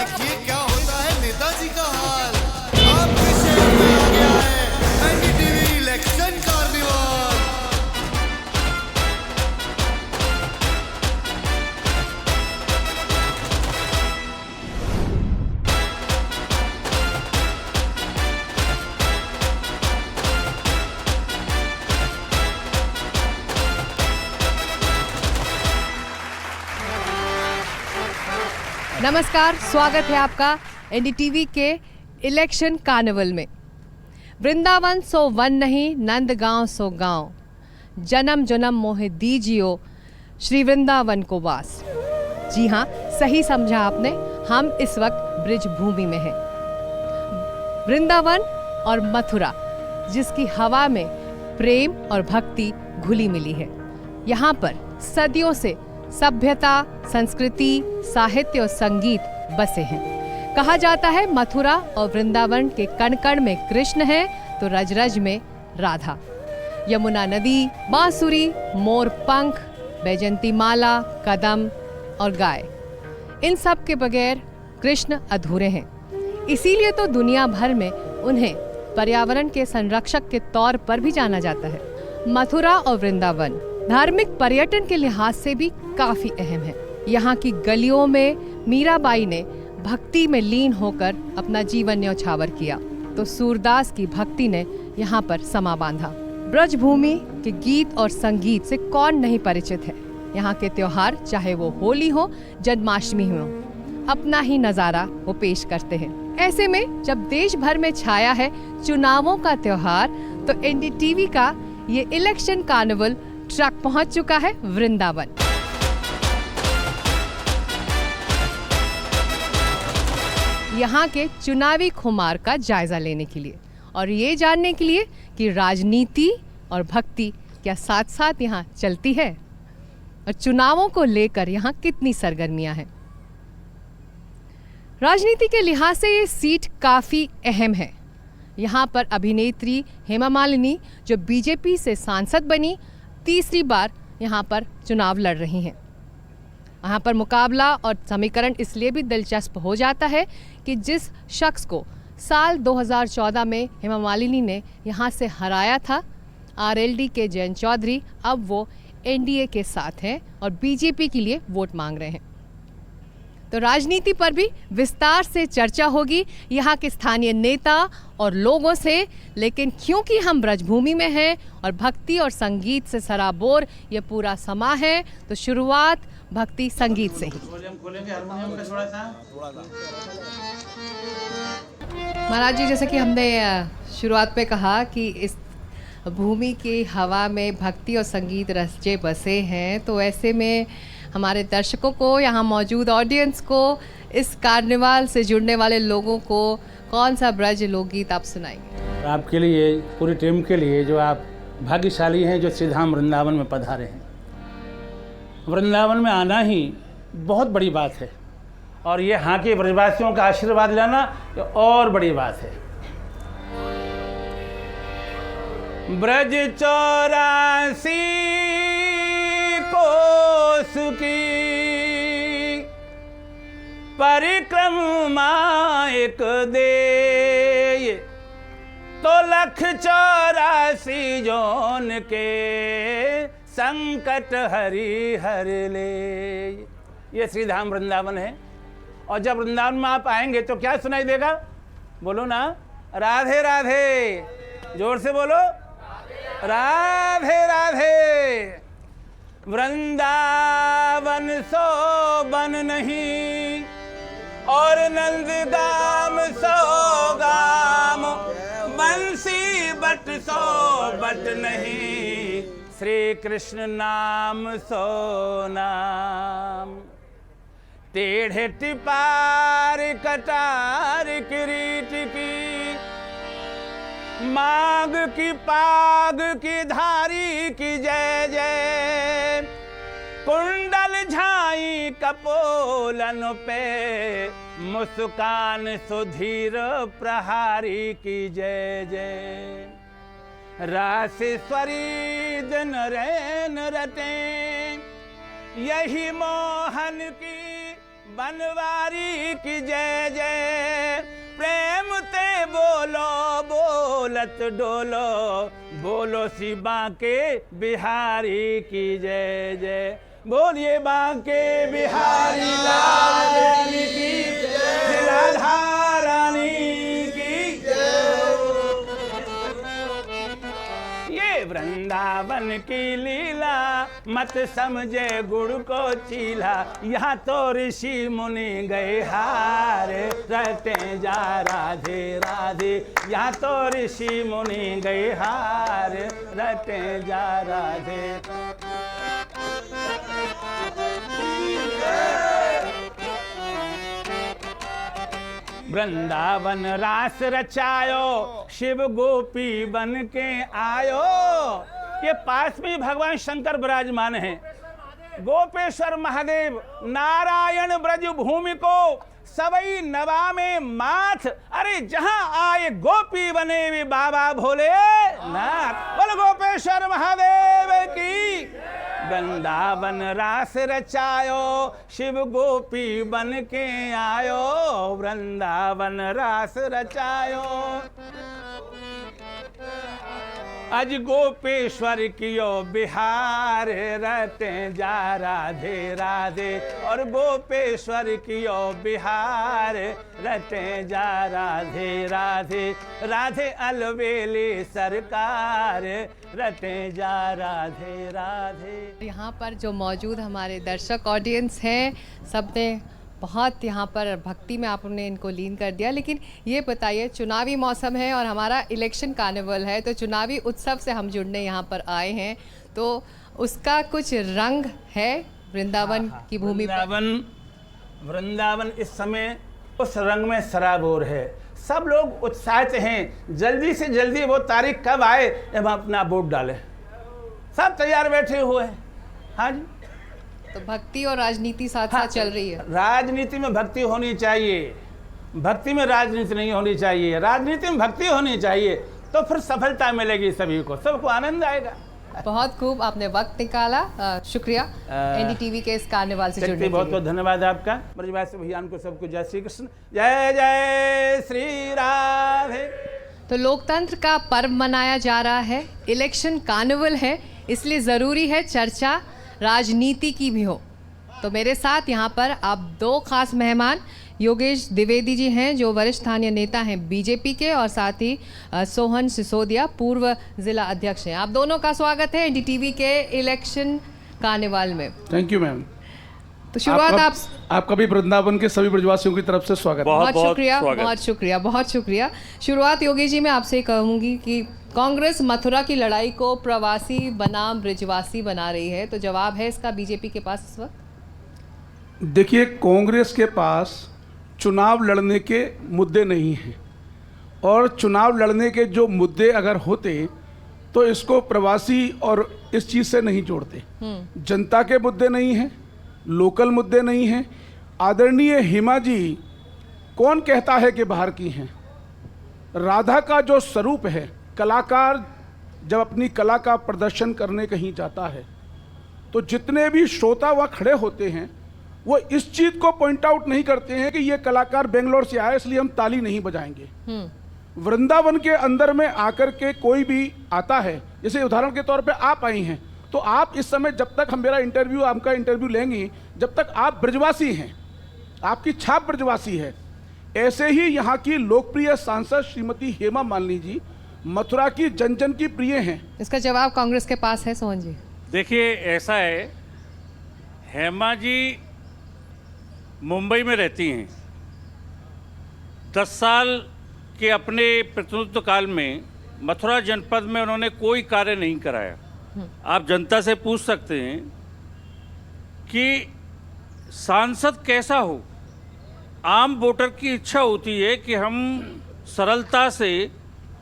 देखिए क्या होता है नेताजी का हाल। आपके शहर में आ गया है एनडीटीवी इलेक्शन कार्निवाल। नमस्कार, स्वागत है आपका एनडीटीवी के इलेक्शन कार्निवल में। वृंदावन सो वन नहीं, नंदगांव सो गांव, जन्म जन्म मोहे दीजियो श्री वृंदावन को वास। जी हाँ, सही समझा आपने, हम इस वक्त ब्रिज भूमि में हैं। वृंदावन और मथुरा, जिसकी हवा में प्रेम और भक्ति घुली मिली है। यहाँ पर सदियों से सभ्यता, संस्कृति, साहित्य और संगीत बसे हैं। कहा जाता है मथुरा और वृंदावन के कण कण में कृष्ण है तो रज रज में राधा। यमुना नदी, बांसुरी, मोर पंख, बैजंती माला, कदम और गाय, इन सब के बगैर कृष्ण अधूरे हैं। इसीलिए तो दुनिया भर में उन्हें पर्यावरण के संरक्षक के तौर पर भी जाना जाता है। मथुरा और वृंदावन धार्मिक पर्यटन के लिहाज से भी काफी अहम है। यहाँ की गलियों में मीराबाई ने भक्ति में लीन होकर अपना जीवन न्यौछावर किया, तो सूरदास की भक्ति ने यहाँ पर समा बांधा। ब्रजभूमि के गीत और संगीत से कौन नहीं परिचित है। यहाँ के त्योहार, चाहे वो होली हो, जन्माष्टमी हो, अपना ही नजारा वो पेश करते हैं। ऐसे में जब देश भर में छाया है चुनावों का त्योहार, तो एनडीटीवी का ये इलेक्शन कार्निवल ट्रक पहुंच चुका है वृंदावन। यहाँ के चुनावी खुमार का जायजा लेने के लिए और ये जानने के लिए कि राजनीति और भक्ति क्या साथ साथ यहाँ चलती है और चुनावों को लेकर यहाँ कितनी सरगर्मियां हैं। राजनीति के लिहाज से ये सीट काफी अहम है। यहाँ पर अभिनेत्री हेमा मालिनी, जो बीजेपी से सांसद बनी, तीसरी बार यहाँ पर चुनाव लड़ रही हैं। यहाँ पर मुकाबला और समीकरण इसलिए भी दिलचस्प हो जाता है कि जिस शख्स को साल 2014 में हेमा मालिनी ने यहाँ से हराया था, आरएलडी के जयंत चौधरी, अब वो एनडीए के साथ हैं और बीजेपी के लिए वोट मांग रहे हैं। तो राजनीति पर भी विस्तार से चर्चा होगी यहाँ के स्थानीय नेता और लोगों से। लेकिन क्योंकि हम ब्रजभूमि में हैं और भक्ति और संगीत से सराबोर ये पूरा समा है, तो शुरुआत भक्ति संगीत से ही। महाराज जी, जैसे कि हमने शुरुआत पे कहा कि इस भूमि की हवा में भक्ति और संगीत रचे बसे हैं, तो ऐसे में हमारे दर्शकों को, यहाँ मौजूद ऑडियंस को, इस कार्निवाल से जुड़ने वाले लोगों को कौन सा ब्रज लोकगीत आप सुनाएंगे? आपके लिए, पूरी टीम के लिए, जो आप भाग्यशाली हैं जो श्रीधाम वृंदावन में पधारे हैं। वृंदावन में आना ही बहुत बड़ी बात है और ये यहाँ के ब्रजवासियों का आशीर्वाद लेना ये और बड़ी बात है। ब्रज 84 कोस की परिक्रमा एक दे, तो 184 जोन के संकट हरि हर ले। ये श्रीधाम वृंदावन है। और जब वृंदावन में आप आएंगे तो क्या सुनाई देगा? बोलो ना, राधे राधे, जोर से बोलो, राधे राधे। वृंदावन सो बन नहीं और नंदगाम सो गाम, बंसी बट सो बट नहीं, श्री कृष्ण नाम सो नाम। टेढ़े टिपार कटार किरीट की, माग की पाग की धारी की जय जय, कुंडल झाई कपोलन पे मुस्कान सुधीर प्रहारी की जय जय। रासेश्वरी दिन रैन रटे, यही मोहन की बनवारी की जय जय, प्रेम ते बोलो बोलत डोलो, बोलो सी बांके बिहारी की जय जय। बोलिए बांके बिहारी लाल की जय, राधा रानी की जय। ये वृंदावन की लीला मत समझे गुड़ को चीला, यहाँ तो ऋषि मुनि गए हार, रहते जा राधे राधे, यहाँ तो ऋषि मुनि गए हार, रहते जा राधे। वृंदावन रास रचायो, शिव गोपी बन के आयो। ये पास में भगवान शंकर विराजमान हैं। गोपेश्वर महादेव नारायण ब्रज भूमि को सवई नवा में माथ, अरे जहां आए गोपी बने वे बाबा भोले नाथ। बोल गोपेश्वर महादेव की। वृंदावन रास रचायो, शिव गोपी बन के आयो, वृंदावन रास रचायो। अज गोपेश्वर कियो बिहार, रहते जा राधे राधे, और गोपेश्वर कियो बिहार, रहते जा राधे राधे, राधे अलवेली सरकार, रहते जा राधे राधे। यहाँ पर जो मौजूद हमारे दर्शक ऑडियंस हैं, सबने बहुत यहाँ पर भक्ति में आपने इनको लीन कर दिया। लेकिन ये बताइए, चुनावी मौसम है और हमारा इलेक्शन कार्निवल है, तो चुनावी उत्सव से हम जुड़ने यहाँ पर आए हैं, तो उसका कुछ रंग है वृंदावन की भूमि पर? वृंदावन इस समय उस रंग में सराबोर है। सब लोग उत्साहित हैं, जल्दी से जल्दी वो तारीख कब आए जब हम अपना वोट डालें। सब तैयार बैठे हुए हैं। हाँ जी, तो भक्ति और राजनीति साथ साथ चल रही है। राजनीति में भक्ति होनी चाहिए, भक्ति में राजनीति नहीं होनी चाहिए। राजनीति में भक्ति होनी चाहिए, तो फिर सफलता मिलेगी सभी को, सबको आनंद आएगा। बहुत खूब आपने वक्त निकाला, शुक्रिया एनडीटीवी के इस कार्निवाल से जुड़ने के लिए। बहुत बहुत धन्यवाद आपका। ब्रजवासी भैया को सबको जय श्री कृष्ण, जय जय श्री राधे। तो लोकतंत्र का पर्व मनाया जा रहा है, इलेक्शन कार्निवल है, इसलिए ज़रूरी है चर्चा राजनीति की भी हो। तो मेरे साथ यहाँ पर आप दो खास मेहमान योगेश द्विवेदी जी हैं, जो वरिष्ठ स्थानीय नेता हैं बीजेपी के, और साथ ही सोहन सिसोदिया पूर्व जिला अध्यक्ष हैं। आप दोनों का स्वागत है एनडीटीवी के इलेक्शन कार्निवाल में। Thank you ma'am. तो शुरुआत आपका भी वृंदावन के सभी ब्रजवासियों की तरफ से स्वागत। बहुत शुक्रिया, बहुत शुक्रिया, बहुत शुक्रिया। शुरुआत योगेश जी मैं आपसे कहूँगी कि कांग्रेस मथुरा की लड़ाई को प्रवासी बनाम ब्रजवासी बना रही है, तो जवाब है इसका बीजेपी के पास इस वक्त? देखिए, कांग्रेस के पास चुनाव लड़ने के मुद्दे नहीं हैं, और चुनाव लड़ने के जो मुद्दे अगर होते तो इसको प्रवासी और इस चीज़ से नहीं जोड़ते। जनता के मुद्दे नहीं हैं, लोकल मुद्दे नहीं हैं। आदरणीय हेमा जी कौन कहता है कि बाहर की हैं? राधा का जो स्वरूप है, कलाकार जब अपनी कला का प्रदर्शन करने कहीं जाता है तो जितने भी श्रोता वह खड़े होते हैं वो इस चीज़ को पॉइंट आउट नहीं करते हैं कि ये कलाकार बेंगलोर से आया इसलिए हम ताली नहीं बजाएंगे। वृंदावन के अंदर में आकर के कोई भी आता है, जैसे उदाहरण के तौर पे आप आई हैं, तो आप इस समय जब तक हम आपका इंटरव्यू लेंगी, जब तक आप ब्रजवासी हैं, आपकी छाप ब्रजवासी है। ऐसे ही यहाँ की लोकप्रिय सांसद श्रीमती हेमा मालिनी जी मथुरा की जन जन की प्रिय हैं। इसका जवाब कांग्रेस के पास है, सोहन जी। देखिए, ऐसा है, हेमा जी मुंबई में रहती हैं। 10 साल के अपने प्रतिनिधित्व काल में मथुरा जनपद में उन्होंने कोई कार्य नहीं कराया। आप जनता से पूछ सकते हैं कि सांसद कैसा हो। आम वोटर की इच्छा होती है कि हम सरलता से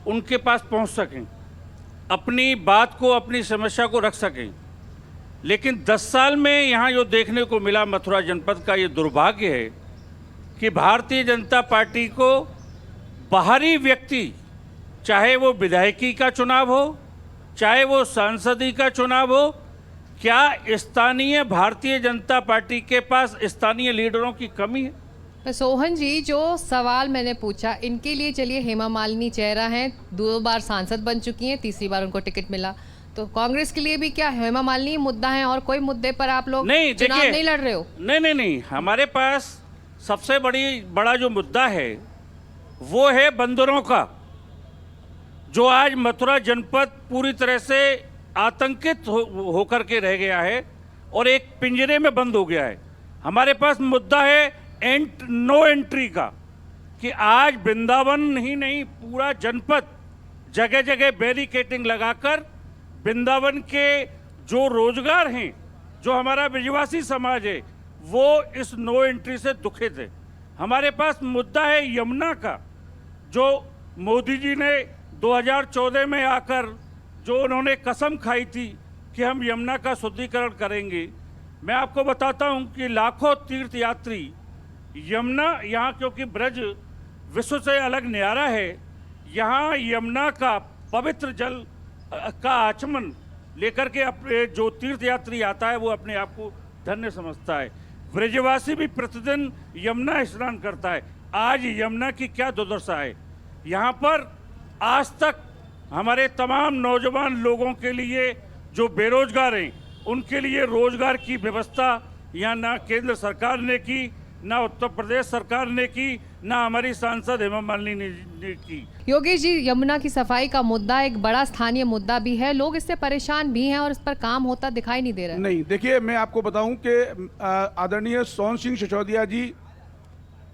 उनके पास पहुंच सकें, अपनी बात को, अपनी समस्या को रख सकें। लेकिन 10 साल में यहाँ जो देखने को मिला मथुरा जनपद का, ये दुर्भाग्य है कि भारतीय जनता पार्टी को बाहरी व्यक्ति, चाहे वो विधायकी का चुनाव हो, चाहे वो सांसदी का चुनाव हो, क्या स्थानीय भारतीय जनता पार्टी के पास स्थानीय लीडरों की कमी है? तो सोहन जी, जो सवाल मैंने पूछा इनके लिए, चलिए हेमा मालिनी चेहरा हैं, 2 बार सांसद बन चुकी हैं, तीसरी बार उनको टिकट मिला, तो कांग्रेस के लिए भी क्या हेमा मालिनी मुद्दा है और कोई मुद्दे पर आप लोग नहीं, चुनाव देखिए, नहीं लड़ रहे हो? नहीं, हमारे पास सबसे बड़ा जो मुद्दा है वो है बंदरों का, जो आज मथुरा जनपद पूरी तरह से आतंकित होकर के रह गया है और एक पिंजरे में बंद हो गया है। हमारे पास मुद्दा है नो एंट्री का, कि आज वृंदावन ही नहीं पूरा जनपद जगह जगह बैरिकेटिंग लगाकर वृंदावन के जो रोजगार हैं, जो हमारा ब्रजवासी समाज है, वो इस नो एंट्री से दुखित है। हमारे पास मुद्दा है यमुना का, जो मोदी जी ने 2014 में आकर जो उन्होंने कसम खाई थी कि हम यमुना का शुद्धिकरण करेंगे। मैं आपको बताता हूं कि लाखों तीर्थ यात्री यमुना, यहाँ क्योंकि ब्रज विश्व से अलग न्यारा है, यहाँ यमुना का पवित्र जल का आचमन लेकर के अपने जो तीर्थ यात्री आता है वो अपने आप को धन्य समझता है। ब्रजवासी भी प्रतिदिन यमुना स्नान करता है। आज यमुना की क्या दुर्दशा है। यहाँ पर आज तक हमारे तमाम नौजवान लोगों के लिए जो बेरोजगार हैं उनके लिए रोजगार की व्यवस्था यहाँ ना केंद्र सरकार ने की, ना उत्तर प्रदेश सरकार ने की, ना हमारी सांसद हेमा मालिनी ने की। योगेश जी, यमुना की सफाई का मुद्दा एक बड़ा स्थानीय मुद्दा भी है, लोग इससे परेशान भी हैं और इस पर काम होता दिखाई नहीं दे रहा है। नहीं, देखिए मैं आपको बताऊं कि आदरणीय सोहन सिंह सिसोदिया जी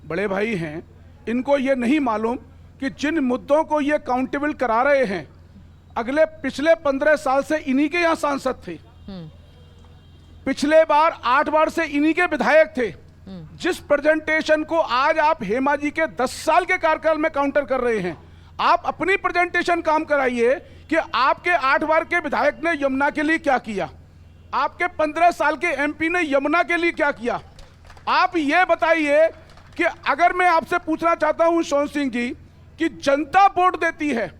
बड़े भाई हैं, इनको ये नहीं मालूम कि जिन मुद्दों को ये काउंटेबल करा रहे हैं, पिछले 15 साल से इन्हीं के यहाँ सांसद थे, पिछले बार 8 बार से इन्हीं के विधायक थे। जिस प्रेजेंटेशन को आज आप हेमा जी के 10 साल के कार्यकाल में काउंटर कर रहे हैं, आप अपनी प्रेजेंटेशन काम कराइए कि आपके 8 बार के विधायक ने यमुना के लिए क्या किया, आपके 15 साल के एमपी ने यमुना के लिए क्या किया। आप ये बताइए कि अगर मैं आपसे पूछना चाहता हूं सोहन सिंह जी कि जनता वोट देती है,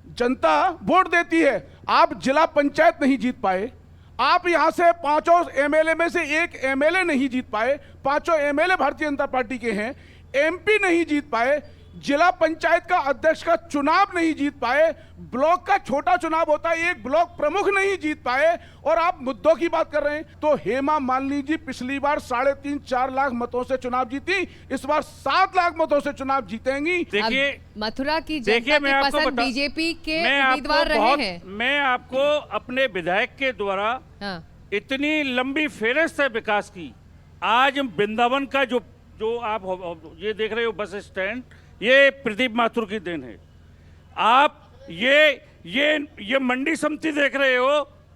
जनता वोट देती है, आप जिला पंचायत नहीं जीत पाए, आप यहां से 5 एमएलए में से 1 एमएलए नहीं जीत पाए, 5 एमएलए भारतीय जनता पार्टी के हैं, एमपी नहीं जीत पाए, जिला पंचायत का अध्यक्ष का चुनाव नहीं जीत पाए, ब्लॉक का छोटा चुनाव होता है, एक ब्लॉक प्रमुख नहीं जीत पाए, और आप मुद्दों की बात कर रहे हैं। तो हेमा मालिनी जी पिछली बार 3.5-4 लाख मतों से चुनाव जीती, इस बार 7 लाख मतों से चुनाव जीतेंगी। देखिए, मथुरा की जनता की पसंद बीजेपी के उम्मीदवार रहे हैं। मैं आपको अपने विधायक के द्वारा इतनी लंबी फेहरिस्त है विकास की। आज वृंदावन का जो आप ये देख रहे हो बस स्टैंड, ये प्रदीप माथुर की देन है। आप ये मंडी समिति देख रहे हो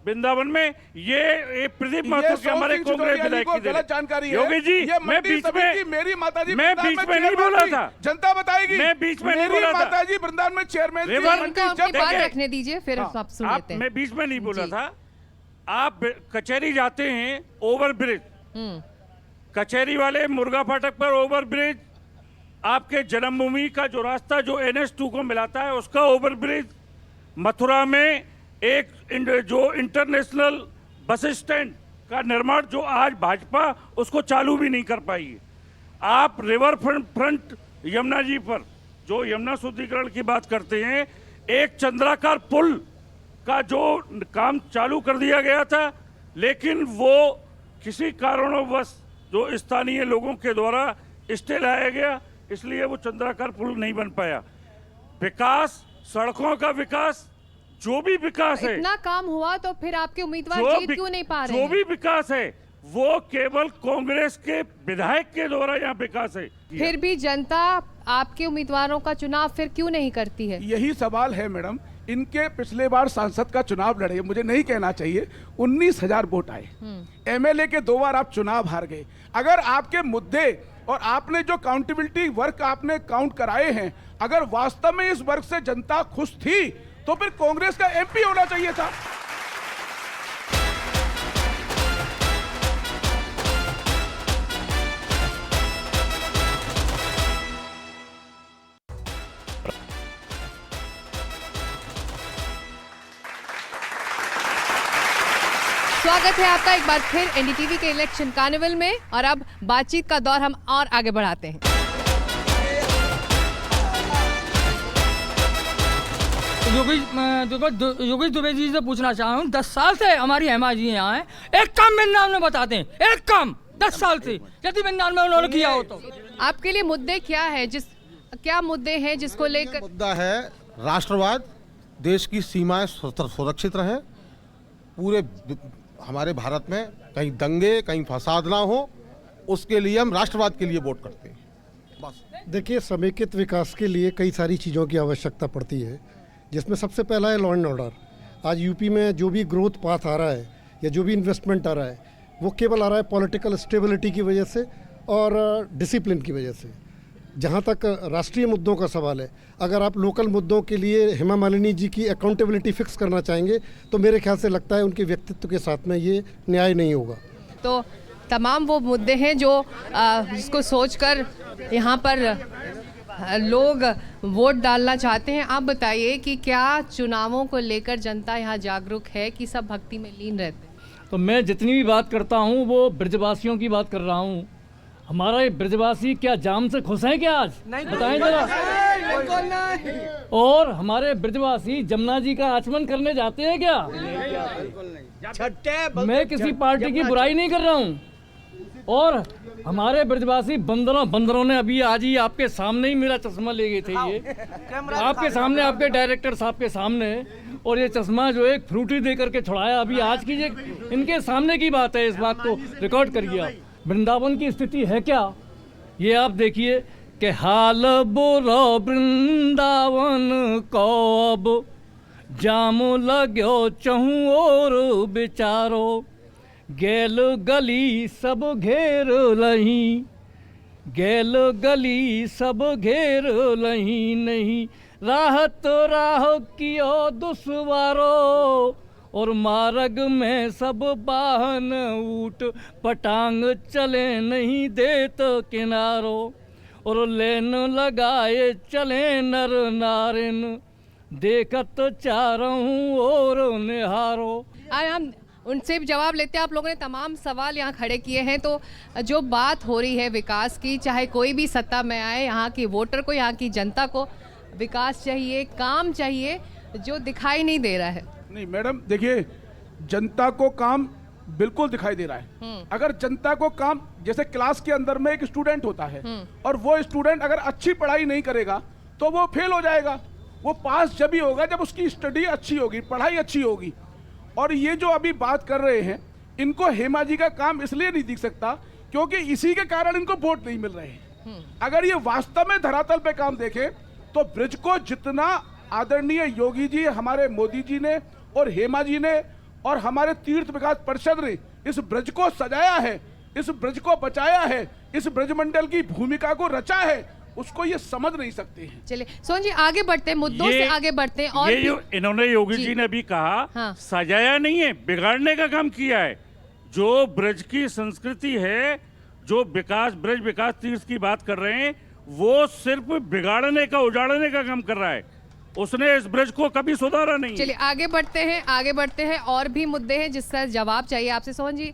वृंदावन में, ये प्रदीप माथुर के हमारे कांग्रेस विधायक की देन है। जानकारी योगी जी, मैं बीच में मेरी माताजी मैं बीच में नहीं बोला था, जनता बताएगी। मैं बीच में नहीं बोला था। माताजी वृंदावन में चेयरमैन बात रखने दीजिए, फिर आप सुन लेते हैं। मैं बीच में नहीं बोला था। आप कचहरी जाते हैं, ओवर ब्रिज, कचहरी वाले मुर्गा फाटक पर ओवर ब्रिज, आपके जन्मभूमि का जो रास्ता जो NH2 को मिलाता है उसका ओवर ब्रिज, मथुरा में एक जो इंटरनेशनल बस स्टैंड का निर्माण जो आज भाजपा उसको चालू भी नहीं कर पाई है। आप रिवर फ्रंट यमुना जी पर जो यमुना शुद्धिकरण की बात करते हैं, एक चंद्राकार पुल का जो काम चालू कर दिया गया था, लेकिन वो किसी कारणवश जो स्थानीय लोगों के द्वारा स्टे लाया गया, इसलिए वो चंद्राकार पुल नहीं बन पाया। विकास, सड़कों का विकास, जो भी विकास है, इतना काम हुआ तो फिर आपके उम्मीदवार जीत क्यों नहीं पा रहे हैं? जो भी विकास है वो केवल कांग्रेस के विधायक के द्वारा यहाँ विकास है। फिर भी जनता आपके उम्मीदवारों का चुनाव फिर क्यों नहीं करती है? यही सवाल है मैडम। इनके पिछले बार सांसद का चुनाव लड़े, मुझे नहीं कहना चाहिए, 19,000 वोट आए, एमएलए के 2 बार आप चुनाव हार गए। अगर आपके मुद्दे और आपने जो काउंटेबिलिटी वर्क आपने काउंट कराए हैं, अगर वास्तव में इस वर्क से जनता खुश थी तो फिर कांग्रेस का एमपी होना चाहिए था। स्वागत है आपका एक बार फिर एनडीटीवी के इलेक्शन कार्निवल में। और अब बातचीत का दौर हम और आगे बढ़ाते हैं। योगेश दुबे जी से पूछना चाह रहा हूँ, 10 साल से हमारी हेमा जी यहाँ है, एक काम मेरे नाम में बताते हैं, एक काम 10 साल से यदि मेरे नाम में उन्होंने किया हो तो। आपके लिए मुद्दे क्या है, क्या मुद्दे हैं जिसको लेकर? मुद्दा है राष्ट्रवाद, देश की सीमाएं सुरक्षित रहें, पूरे हमारे भारत में कहीं दंगे कहीं फसाद ना हो, उसके लिए हम राष्ट्रवाद के लिए वोट करते हैं बस। देखिए, समेकित विकास के लिए कई सारी चीज़ों की आवश्यकता पड़ती है, जिसमें सबसे पहला है लॉ एंड ऑर्डर। आज यूपी में जो भी ग्रोथ पाथ आ रहा है या जो भी इन्वेस्टमेंट आ रहा है, वो केवल आ रहा है पॉलिटिकल स्टेबिलिटी की वजह से और डिसिप्लिन की वजह से। जहाँ तक राष्ट्रीय मुद्दों का सवाल है, अगर आप लोकल मुद्दों के लिए हेमा मालिनी जी की अकाउंटेबिलिटी फिक्स करना चाहेंगे तो मेरे ख्याल से लगता है उनके व्यक्तित्व के साथ में ये न्याय नहीं होगा। तो तमाम वो मुद्दे हैं जो जिसको सोचकर यहाँ पर लोग वोट डालना चाहते हैं। आप बताइए कि क्या चुनावों को लेकर जनता यहाँ जागरूक है कि सब भक्ति में लीन रहते हैं? तो मैं जितनी भी बात करता हूँ वो ब्रजवासियों की बात कर रहा हूँ। हमारा ये ब्रजवासी क्या जाम से खुश हैं क्या आज? बताएं जरा। और हमारे ब्रजवासी जमुना जी का आचमन करने जाते हैं क्या? मैं किसी पार्टी की बुराई नहीं कर रहा हूँ। और हमारे ब्रजवासी बंदरों ने अभी आज ही आपके सामने ही मेरा चश्मा ले गए थे, ये आपके सामने, आपके डायरेक्टर साहब के सामने। और ये चश्मा जो एक फ्रूटी दे करके छुड़ाया अभी आज की, ये इनके सामने की बात है। इस बात को रिकॉर्ड करिए आप। वृंदावन की स्थिति है क्या ये आप देखिए कि हाल बुरो वृंदावन को अब जाम लगो चहूँ और बेचारो, गेल गली सब घेर लही, गेल गली सब घेर लही, नहीं राहत राह कियो दुश्वारो, और मार्ग में सब वाहन ऊट पटांग चले नहीं देत किनारो, और लेन लगाए चले नर नारिन, देखत चारों और निहारो। हम उनसे भी जवाब लेते हैं। आप लोगों ने तमाम सवाल यहाँ खड़े किए हैं। तो जो बात हो रही है विकास की, चाहे कोई भी सत्ता में आए, यहाँ की वोटर को, यहाँ की जनता को विकास चाहिए, काम चाहिए, जो दिखाई नहीं दे रहा है। नहीं मैडम, देखिए, जनता को काम बिल्कुल दिखाई दे रहा है। अगर जनता को काम, जैसे क्लास के अंदर में एक स्टूडेंट होता है और वो स्टूडेंट अगर अच्छी पढ़ाई नहीं करेगा तो वो फेल हो जाएगा। वो पास जब ही होगा जब उसकी स्टडी अच्छी होगी, पढ़ाई अच्छी होगी। और ये जो अभी बात कर रहे हैं, इनको हेमा जी का काम इसलिए नहीं दिख सकता क्योंकि इसी के कारण इनको वोट नहीं मिल रहे हैं। अगर ये वास्तव में धरातल पे काम देखें तो ब्रिज को जितना आदरणीय योगी जी, हमारे मोदी जी ने और हेमा जी ने और हमारे तीर्थ विकास परिषद ने इस ब्रिज को सजाया है, इस ब्रिज को बचाया है, इस ब्रिज मंडल की भूमिका को रचा है, उसको ये समझ नहीं सकते हैं। चलिए सोहन जी, आगे बढ़ते हैं, मुद्दों से आगे बढ़ते हैं। और ये इन्होंने योगी जी ने भी कहा, हाँ। सजाया नहीं है, बिगाड़ने का काम किया है। जो ब्रज की संस्कृति है, जो विकास, ब्रज विकास तीर्थ की बात कर रहे हैं, वो सिर्फ बिगाड़ने का, उजाड़ने का काम कर रहा है। उसने इस ब्रज को कभी सुधारा नहीं। चलिए आगे बढ़ते हैं, आगे बढ़ते हैं। और भी मुद्दे हैं जिसका जवाब चाहिए आपसे। सोहन जी,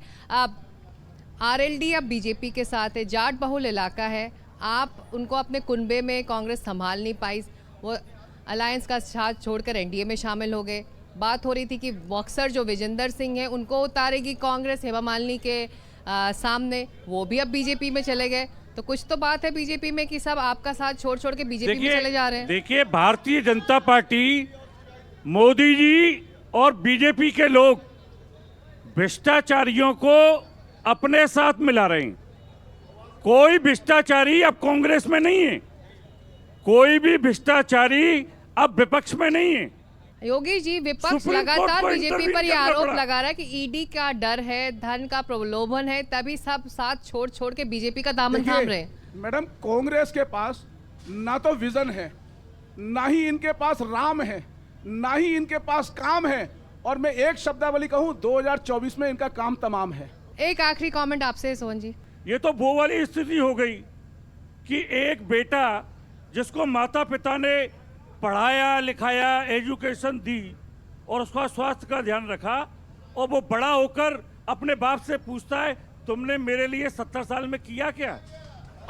आरएलडी अब बीजेपी के साथ है, जाट बहुल इलाका है, आप उनको अपने कुनबे में कांग्रेस संभाल नहीं पाई, वो अलायंस का साथ छोड़कर एनडीए में शामिल हो गए। बात हो रही थी कि बॉक्सर जो विजेंदर सिंह है उनको उतारेगी कांग्रेस हेमा मालिनी के सामने, वो भी अब बीजेपी में चले गए। तो कुछ तो बात है बीजेपी में कि सब आपका साथ छोड़ छोड़ के बीजेपी में चले जा रहे हैं। देखिए, भारतीय जनता पार्टी, मोदी जी और बीजेपी के लोग भ्रष्टाचारियों को अपने साथ मिला रहे हैं। कोई भ्रष्टाचारी अब कांग्रेस में नहीं है, कोई भी भ्रष्टाचारी अब विपक्ष में नहीं है। योगी जी, विपक्ष लगातार बीजेपी पर यह आरोप लगा रहा है कि ईडी का डर है, धन का प्रलोभन है, तभी सब साथ छोड़ छोड़ के बीजेपी का दामन थाम रहे हैं। मैडम, कांग्रेस के पास ना तो विजन है, ना ही इनके पास राम है, ना ही इनके पास काम है। और मैं एक शब्दावली कहूं, 2024 में इनका काम तमाम है। एक आखिरी कमेंट आपसे सोहन जी। ये तो वो वाली स्थिति हो गई कि एक बेटा जिसको माता पिता ने पढ़ाया लिखाया, एजुकेशन दी और उसका स्वास्थ्य का ध्यान रखा, और वो बड़ा होकर अपने बाप से पूछता है तुमने मेरे लिए 70 साल में किया क्या?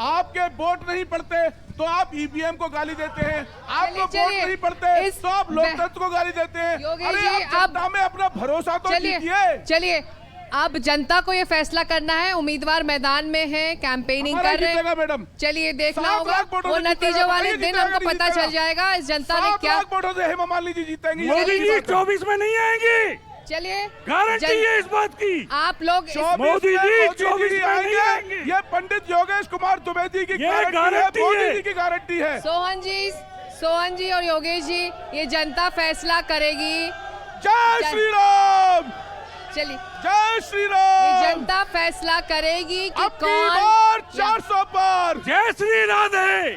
आपके वोट नहीं पड़ते तो आप ईवीएम को गाली देते हैं, आपको वोट चलिए, नहीं पड़ते इस- तो आप लोकतंत्र को गाली देते हैं। योगेश अरे जी, आप जनता में अपना भरोसा तो कीजिए। चलिए अब जनता को ये फैसला करना है। उम्मीदवार मैदान में है, कैंपेनिंग हमारा कर रहे जीतेगा हैं। मैडम। चलिए देखना 7 होगा, लाख वोटों वो से नतीजे जीतेगा, वाले बताइए दिन जीतेगा हमको कि नहीं पता जीतेगा? चल जाएगा इस जनता ने 7 क्या। लाख वोटों से हेमा मालिनी जी जीतेंगी। मोदी जी 24 में नहीं आएंगे, चलिए गारंटी है इस बात की। आप लोग 24 मोदी जी में 24 में नहीं आएंगे। ये पंडित योगेश कुमार दुबे जी की ये गारंटी है, गारंटी मोदी है। जी की गारंटी है। सोहन जी और योगेश जी, ये जनता फैसला करेगी। जय श्री राम, चलिए जय श्री ये राम। जनता फैसला करेगी कि अब की कौन बार 400 पर। जय श्री राधे,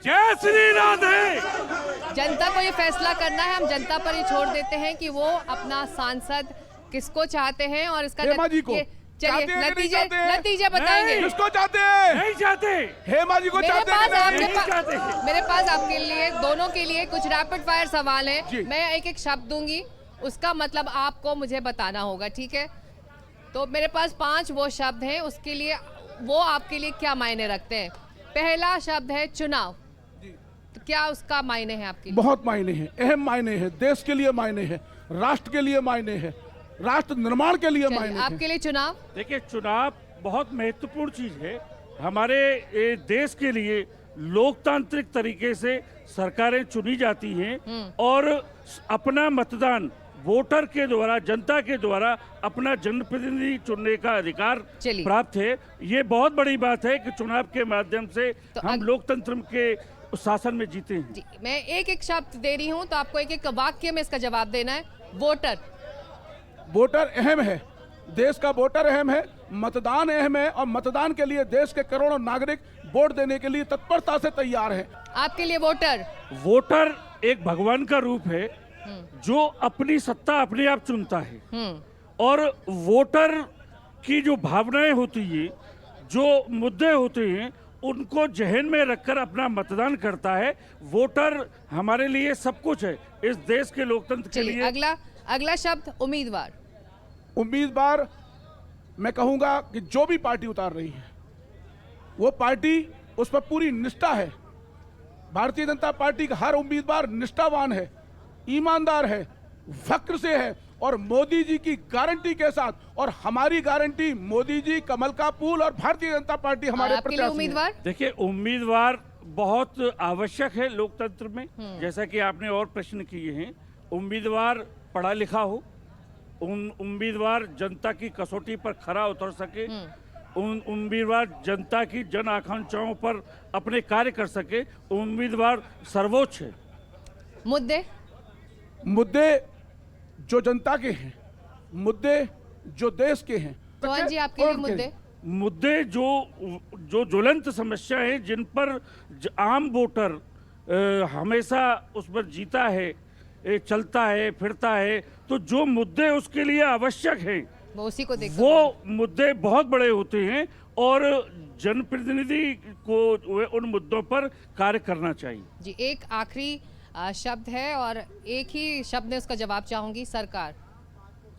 जय श्री राधे। जनता को ये फैसला करना है। हम जनता पर ही छोड़ देते हैं कि वो अपना सांसद किसको चाहते हैं और इसका हेमा जी को। चलिए चाहते हैं कि नहीं नतीजे चाहते हैं? नतीजे बताएंगे। नहीं। किसको चाहते हैं? नहीं चाहते। हेमा जी को मेरे चाहते पास हैं कि आपके नहीं? नहीं चाहते। मेरे पास आपके लिए दोनों के लिए कुछ रैपिड फायर सवाल जी। हैं। मैं एक एक शब्द दूंगी, उसका मतलब आपको मुझे बताना होगा, ठीक है? तो मेरे पास 5 वो शब्द हैं, उसके लिए वो आपके लिए क्या मायने रखते हैं। पहला शब्द है चुनाव, तो क्या उसका मायने है आपके लिए? बहुत मायने हैं, अहम मायने हैं, देश के लिए मायने हैं, राष्ट्र के लिए मायने हैं, राष्ट्र निर्माण के लिए चलिए, मायने हैं। आपके लिए चुनाव। देखिए चुनाव बहुत महत्वपूर्ण चीज है हमारे देश के लिए। लोकतांत्रिक तरीके से सरकारें चुनी जाती हैं और अपना मतदान वोटर के द्वारा, जनता के द्वारा अपना जनप्रतिनिधि चुनने का अधिकार चलिए। प्राप्त है। ये बहुत बड़ी बात है कि चुनाव के माध्यम से तो हम लोकतंत्र के शासन में जीते हैं। जी, मैं एक एक शब्द दे रही हूँ, तो आपको एक एक वाक्य में इसका जवाब देना है। वोटर। वोटर अहम है, देश का वोटर अहम है, मतदान अहम है और मतदान के लिए देश के करोड़ों नागरिक वोट देने के लिए तत्परता से तैयार हैं। आपके लिए वोटर। वोटर एक भगवान का रूप है जो अपनी सत्ता अपने आप चुनता है और वोटर की जो भावनाएं होती है, जो मुद्दे होते हैं, उनको जहन में रखकर अपना मतदान करता है। वोटर हमारे लिए सब कुछ है इस देश के लोकतंत्र के चलिए लिए। अगला शब्द उम्मीदवार। उम्मीदवार मैं कहूंगा कि जो भी पार्टी उतार रही है वो पार्टी उस पर पूरी निष्ठा है। भारतीय जनता पार्टी का हर उम्मीदवार निष्ठावान है, ईमानदार है, वक्र से है और मोदी जी की गारंटी के साथ। और हमारी गारंटी मोदी जी, कमल का फूल और भारतीय जनता पार्टी हमारे आपके लिए प्रत्याशी हैं। उम्मीदवार। देखिए उम्मीदवार बहुत आवश्यक है लोकतंत्र में, जैसा कि आपने और प्रश्न किए हैं। उम्मीदवार पढ़ा लिखा हो, उम्मीदवार जनता की कसौटी पर खरा उतर सके, उम्मीदवार जनता की जन आकांक्षाओं पर अपने कार्य कर सके। उम्मीदवार सर्वोच्च है। मुद्दे जो जनता के हैं, मुद्दे जो देश के हैं। सोहन जी, आपके लिए मुद्दे। मुद्दे जो ज्वलंत समस्या है, जिन पर आम वोटर हमेशा उस पर जीता है, चलता है, फिरता है, तो जो मुद्दे उसके लिए आवश्यक हैं वो उसी को देखकर वो मुद्दे बहुत बड़े होते हैं और जनप्रतिनिधि को उन मुद्दों पर कार्य करना चाहिए। जी, एक आखिरी शब्द है और एक ही शब्द में उसका जवाब चाहूंगी। सरकार।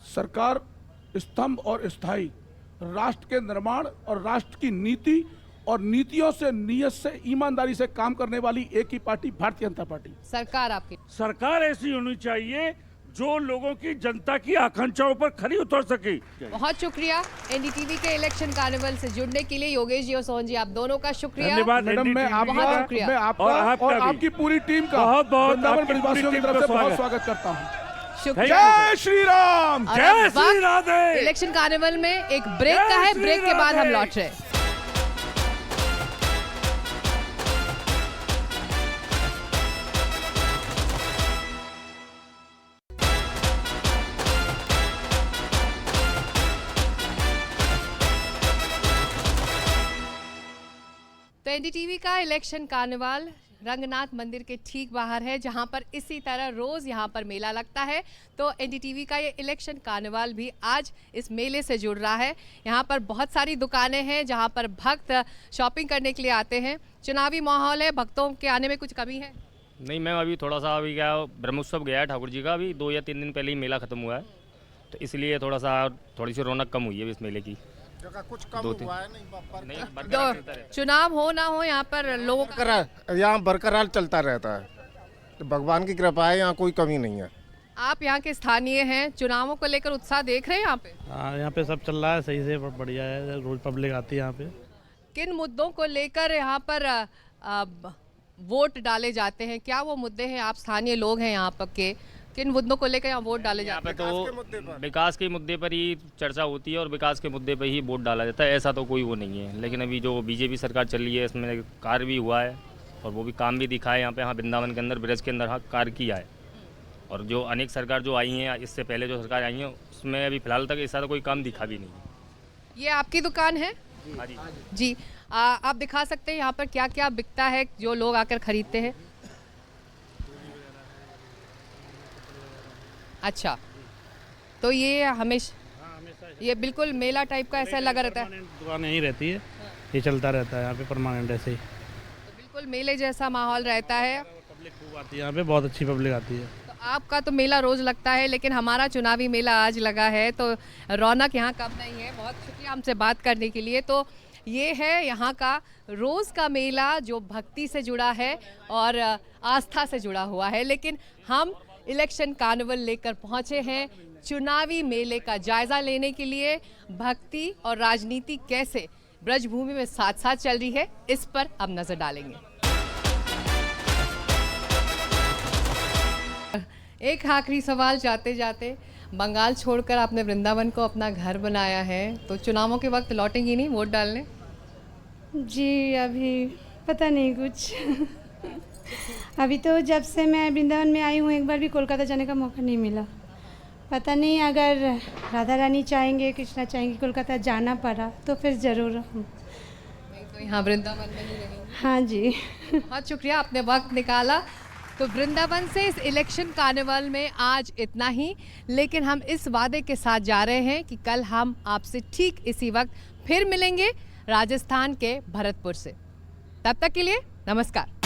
सरकार स्तंभ और स्थायी, राष्ट्र के निर्माण और राष्ट्र की नीति और नीतियों से, नियत से, ईमानदारी से काम करने वाली एक ही पार्टी भारतीय जनता पार्टी। सरकार आपकी। सरकार ऐसी होनी चाहिए जो लोगों की, जनता की आकांक्षाओं पर खरी उतर सके। बहुत शुक्रिया एनडीटीवी के इलेक्शन कार्निवल से जुड़ने के लिए। योगेश जी और सोहन जी, आप दोनों का शुक्रिया। धन्यवाद मैडम, मैं NDTV बहुत आपका, शुक्रिया। मैं आपका और आपका और भी। आपकी पूरी टीम का बहुत-बहुत वृंदावन आपकी पूरी ब्रजवासियों की टीम तरफ का से बहुत स्वागत। स्वागत करता हूँ। शुक्रिया। जय श्री राम। और जय अब श्री वक्त राधे। इलेक्शन कार्निवल में एक ब्रेक जय का है, श्री ब्रेक के बाद हम राधे। लौट रहे हैं। तो एनडीटीवी का इलेक्शन कार्निवाल रंगनाथ मंदिर के ठीक बाहर है, जहां पर इसी तरह रोज यहां पर मेला लगता है। तो एनडीटीवी का ये इलेक्शन कार्निवाल भी आज इस मेले से जुड़ रहा है। यहां पर बहुत सारी दुकानें हैं जहां पर भक्त शॉपिंग करने के लिए आते हैं। चुनावी माहौल है, भक्तों के आने में कुछ कमी है? नहीं मैम, अभी थोड़ा सा अभी क्या ब्रह्मोत्सव गया है ठाकुर जी का, अभी 2 या 3 दिन पहले ही मेला ख़त्म हुआ है। तो इसलिए थोड़ी सी रौनक कम हुई है इस मेले की। कुछ कम हुआ है नहीं, तो बरकरार चलता रहता चुनाव हो ना हो यहाँ पर लोगों का यहाँ बरकरार चलता रहता है, तो भगवान की कृपा है, यहाँ कोई कमी नहीं है। आप यहाँ के स्थानीय हैं, चुनावों को लेकर उत्साह देख रहे हैं यहाँ पे? हाँ, यहाँ पे सब चल रहा है सही से, बढ़िया है, रोज पब्लिक आती है यहाँ पे। किन मुद्दों को लेकर यहाँ पर वोट डाले जाते हैं? क्या वो मुद्दे हैं? आप स्थानीय लोग हैं यहाँ पर के, किन मुद्दों को लेकर यहाँ वोट डाले यहाँ जाते पे हैं? तो विकास के मुद्दे पर ही चर्चा होती है और विकास के मुद्दे पर ही वोट डाला जाता है, ऐसा तो कोई वो नहीं है। लेकिन अभी जो बीजेपी सरकार चल रही है इसमें कार्य भी हुआ है और वो भी काम भी दिखा है यहाँ पे। हाँ, वृंदावन के अंदर, ब्रज के अंदर हाँ कार्य किया है। और जो अनेक सरकार जो आई हैं, इससे पहले जो सरकार आई हैं, उसमें अभी फिलहाल तक ऐसा तो कोई काम दिखा भी नहीं। ये आपकी दुकान है? हाँ जी जी। आप दिखा सकते हैं यहाँ पर क्या क्या बिकता है जो लोग आकर खरीदते हैं? अच्छा, तो ये हमेशा ये बिल्कुल मेला टाइप का ऐसा लगा रहता है? दुकान यहीं रहती है, ये चलता रहता है यहाँ पे परमानेंट ऐसे ही। तो बिल्कुल मेले जैसा माहौल रहता है। पब्लिक खूब आती है यहाँ पे, बहुत अच्छी पब्लिक आती है। तो आपका तो मेला रोज लगता है, लेकिन हमारा चुनावी मेला आज लगा है, तो रौनक यहाँ कम नहीं है। बहुत शुक्रिया हमसे बात करने के लिए। तो ये है यहाँ का रोज़ का मेला जो भक्ति से जुड़ा है और आस्था से जुड़ा हुआ है। लेकिन हम इलेक्शन कार्निवल लेकर पहुँचे हैं चुनावी मेले का जायज़ा लेने के लिए। भक्ति और राजनीति कैसे ब्रजभूमि में साथ साथ चल रही है, इस पर अब नज़र डालेंगे। एक आखिरी सवाल जाते जाते, बंगाल छोड़कर आपने वृंदावन को अपना घर बनाया है, तो चुनावों के वक्त लौटेंगी नहीं वोट डालने? जी अभी पता नहीं कुछ अभी तो जब से मैं वृंदावन में आई हूँ एक बार भी कोलकाता जाने का मौका नहीं मिला। पता नहीं, अगर राधा रानी चाहेंगे, कृष्णा चाहेंगे, कोलकाता जाना पड़ा तो फिर ज़रूर हम तो यहाँ वृंदावन में ही रहेंगे। हाँ जी बहुत शुक्रिया, आपने वक्त निकाला। तो वृंदावन से इस इलेक्शन कार्निवल में आज इतना ही, लेकिन हम इस वादे के साथ जा रहे हैं कि कल हम आपसे ठीक इसी वक्त फिर मिलेंगे राजस्थान के भरतपुर से। तब तक के लिए नमस्कार।